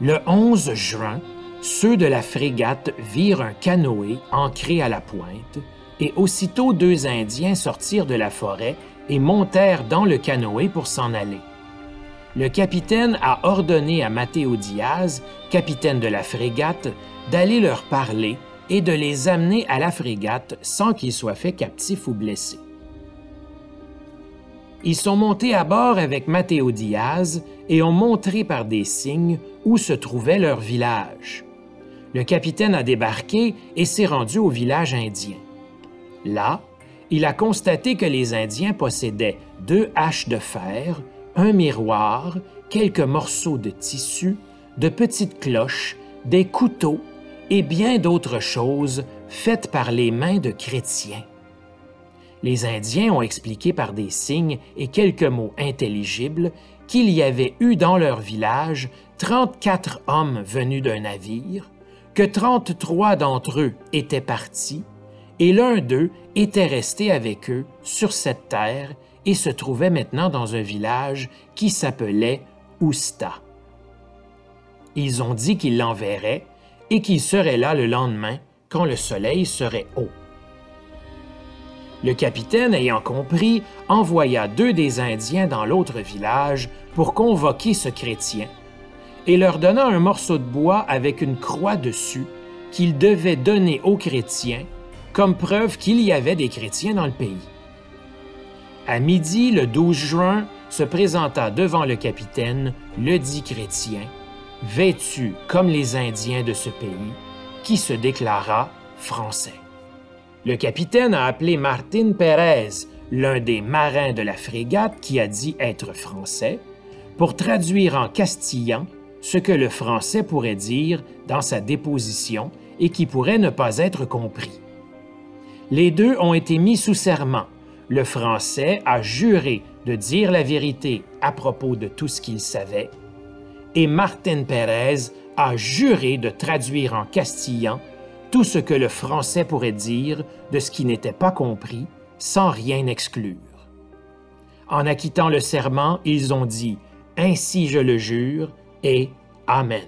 Le 11 juin, ceux de la frégate virent un canoë ancré à la pointe, et aussitôt 2 Indiens sortirent de la forêt et montèrent dans le canoë pour s'en aller. Le capitaine a ordonné à Mateo Diaz, capitaine de la frégate, d'aller leur parler et de les amener à la frégate sans qu'ils soient faits captifs ou blessés. Ils sont montés à bord avec Mateo Diaz et ont montré par des signes où se trouvait leur village. Le capitaine a débarqué et s'est rendu au village indien. Là, il a constaté que les Indiens possédaient 2 haches de fer, un miroir, quelques morceaux de tissu, de petites cloches, des couteaux et bien d'autres choses faites par les mains de chrétiens. Les Indiens ont expliqué par des signes et quelques mots intelligibles qu'il y avait eu dans leur village 34 hommes venus d'un navire, que 33 d'entre eux étaient partis, et l'un d'eux était resté avec eux sur cette terre et se trouvait maintenant dans un village qui s'appelait Ousta. Ils ont dit qu'ils l'enverraient et qu'il serait là le lendemain quand le soleil serait haut. Le capitaine, ayant compris, envoya 2 des Indiens dans l'autre village pour convoquer ce chrétien et leur donna un morceau de bois avec une croix dessus qu'il devait donner aux chrétiens comme preuve qu'il y avait des chrétiens dans le pays. À midi, le 12 juin, se présenta devant le capitaine ledit chrétien, vêtu comme les Indiens de ce pays, qui se déclara français. Le capitaine a appelé Martin Pérez, l'un des marins de la frégate qui a dit être français, pour traduire en castillan ce que le français pourrait dire dans sa déposition et qui pourrait ne pas être compris. Les 2 ont été mis sous serment. Le français a juré de dire la vérité à propos de tout ce qu'il savait, et Martin Pérez a juré de traduire en castillan tout ce que le français pourrait dire de ce qui n'était pas compris, sans rien exclure. En acquittant le serment, ils ont dit « Ainsi je le jure » et « Amen ».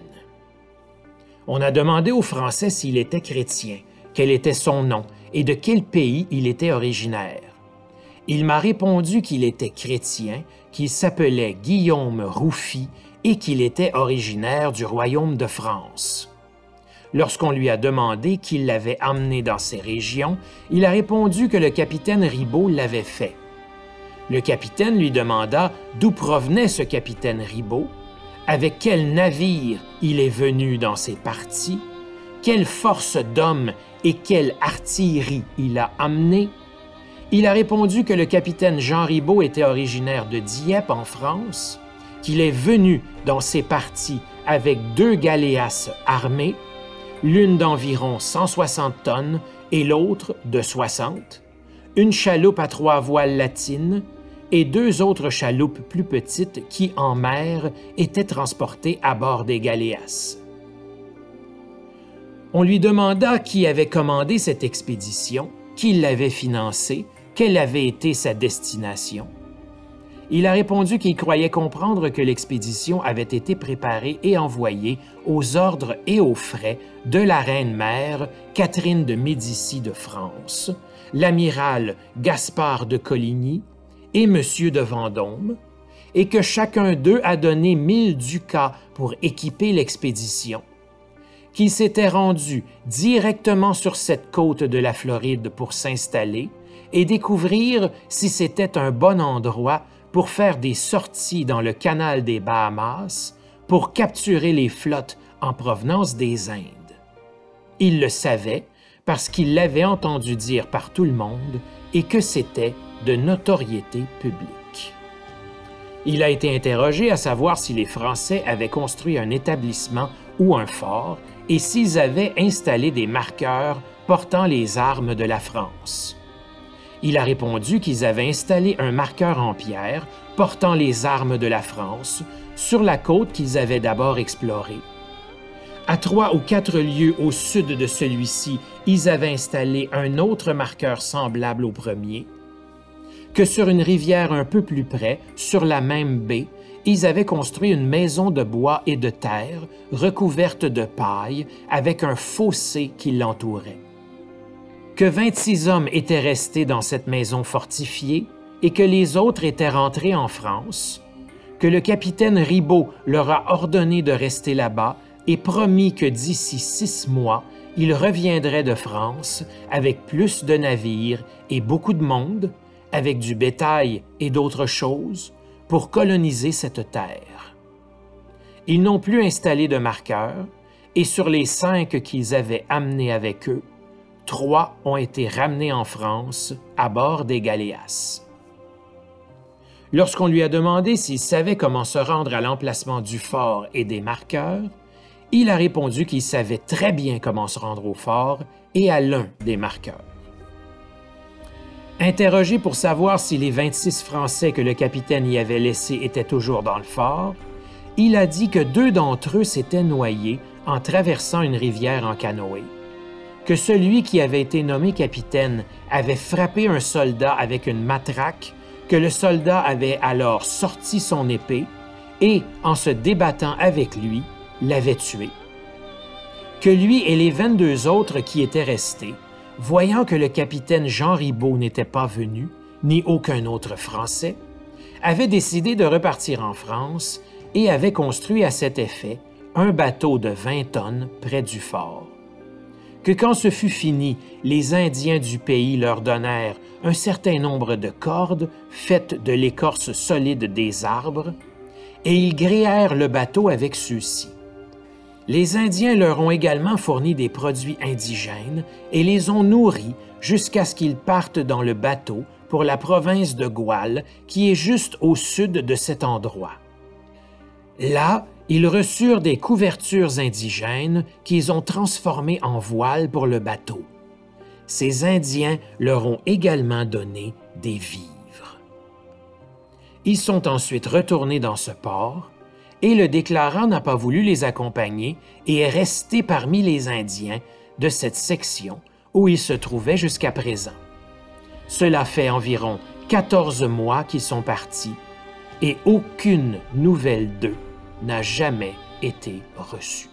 On a demandé au français s'il était chrétien, quel était son nom et de quel pays il était originaire. Il m'a répondu qu'il était chrétien, qu'il s'appelait Guillaume Rouffy et qu'il était originaire du royaume de France. Lorsqu'on lui a demandé qui l'avait amené dans ces régions, il a répondu que le capitaine Ribaud l'avait fait. Le capitaine lui demanda d'où provenait ce capitaine Ribaud, avec quel navire il est venu dans ces parties, quelle force d'hommes et quelle artillerie il a amené. Il a répondu que le capitaine Jean Ribaud était originaire de Dieppe en France, qu'il est venu dans ces parties avec 2 galéasses armées, l'une d'environ 160 tonnes et l'autre de 60, une chaloupe à 3 voiles latines et 2 autres chaloupes plus petites qui, en mer, étaient transportées à bord des galéasses. On lui demanda qui avait commandé cette expédition, qui l'avait financée, quelle avait été sa destination. Il a répondu qu'il croyait comprendre que l'expédition avait été préparée et envoyée aux ordres et aux frais de la reine-mère Catherine de Médicis de France, l'amiral Gaspard de Coligny et Monsieur de Vendôme, et que chacun d'eux a donné 1000 ducats pour équiper l'expédition, qu'il s'était rendu directement sur cette côte de la Floride pour s'installer et découvrir si c'était un bon endroit pour faire des sorties dans le canal des Bahamas pour capturer les flottes en provenance des Indes. Il le savait parce qu'il l'avait entendu dire par tout le monde et que c'était de notoriété publique. Il a été interrogé à savoir si les Français avaient construit un établissement ou un fort et s'ils avaient installé des marqueurs portant les armes de la France. Il a répondu qu'ils avaient installé un marqueur en pierre portant les armes de la France sur la côte qu'ils avaient d'abord explorée. À 3 ou 4 lieues au sud de celui-ci, ils avaient installé un autre marqueur semblable au premier, que sur une rivière un peu plus près, sur la même baie, ils avaient construit une maison de bois et de terre recouverte de paille avec un fossé qui l'entourait. Que 26 hommes étaient restés dans cette maison fortifiée et que les autres étaient rentrés en France, que le capitaine Ribaut leur a ordonné de rester là-bas et promis que d'ici 6 mois, ils reviendraient de France avec plus de navires et beaucoup de monde, avec du bétail et d'autres choses, pour coloniser cette terre. Ils n'ont plus installé de marqueurs, et sur les 5 qu'ils avaient amenés avec eux, 3 ont été ramenés en France à bord des galéasses. Lorsqu'on lui a demandé s'il savait comment se rendre à l'emplacement du fort et des marqueurs, il a répondu qu'il savait très bien comment se rendre au fort et à l'un des marqueurs. Interrogé pour savoir si les 26 Français que le capitaine y avait laissés étaient toujours dans le fort, il a dit que 2 d'entre eux s'étaient noyés en traversant une rivière en canoë, que celui qui avait été nommé capitaine avait frappé un soldat avec une matraque, que le soldat avait alors sorti son épée et, en se débattant avec lui, l'avait tué. Que lui et les 22 autres qui étaient restés, voyant que le capitaine Jean Ribaut n'était pas venu, ni aucun autre Français, avaient décidé de repartir en France et avaient construit à cet effet un bateau de 20 tonnes près du fort. Que quand ce fut fini, les Indiens du pays leur donnèrent un certain nombre de cordes faites de l'écorce solide des arbres, et ils gréèrent le bateau avec ceux-ci. Les Indiens leur ont également fourni des produits indigènes et les ont nourris jusqu'à ce qu'ils partent dans le bateau pour la province de Goual, qui est juste au sud de cet endroit. Là, ils reçurent des couvertures indigènes qu'ils ont transformées en voiles pour le bateau. Ces Indiens leur ont également donné des vivres. Ils sont ensuite retournés dans ce port, et le déclarant n'a pas voulu les accompagner et est resté parmi les Indiens de cette section où il se trouvait jusqu'à présent. Cela fait environ 14 mois qu'ils sont partis et aucune nouvelle d'eux n'a jamais été reçue.